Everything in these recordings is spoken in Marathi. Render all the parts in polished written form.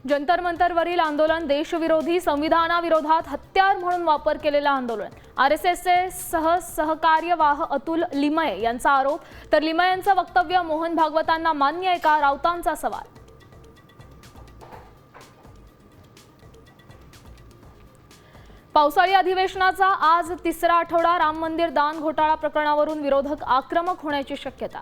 जंतर मंतरवरील आंदोलन देशविरोधी संविधानाविरोधात हत्यार म्हणून वापर केलेला आंदोलन। आरएसएसचे सहकार्यवाह अतुल लिमये यांचा आरोप, तर लिमयेंचं वक्तव्य मोहन भागवतांना मान्य आहे का, राऊतांचा सवाल। पावसाळी अधिवेशनाचा आज तिसरा आठवडा। राम मंदिर दान घोटाळा प्रकरणावरून विरोधक आक्रमक होण्याची शक्यता।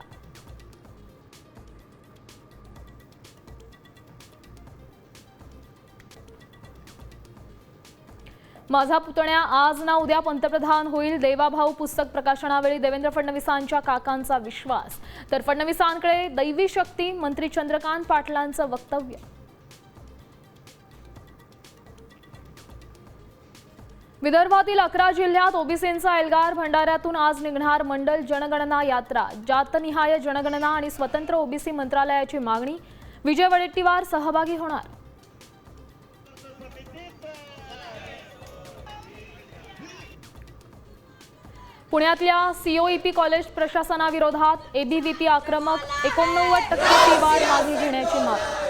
माझा पुतण्या आज ना उद्या पंतप्रधान होईल, देवाभाऊ पुस्तक प्रकाशनावेळी देवेंद्र फडणवीसांच्या काकांचा विश्वास, तर फडणवीसांकडे दैवी शक्ती, मंत्री चंद्रकांत पाटलांचं वक्तव्य। विदर्भातील 11 जिल्ह्यात ओबीसींचा एल्गार। भंडाऱ्यातून आज निघणार मंडल जनगणना यात्रा। जातनिहाय जनगणना आणि स्वतंत्र ओबीसी मंत्रालयाची मागणी। विजय वडेट्टीवार सहभागी होणार। पुण्यातल्या सीओईपी कॉलेज प्रशासनाविरोधात एबीव्हीपी आक्रमक। 89% फी वाढ मागे घेण्याची मागणी।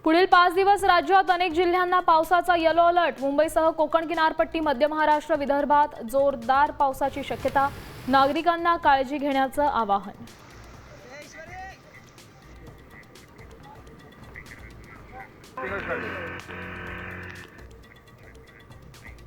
पुढील 5 दिवस राज्यात अनेक जिल्ह्यांना पावसाचा येलो अलर्ट। मुंबईसह कोकण किनारपट्टी, मध्य महाराष्ट्र, विदर्भात जोरदार पावसाची शक्यता। नागरिकांना काळजी घेण्याचं आवाहन।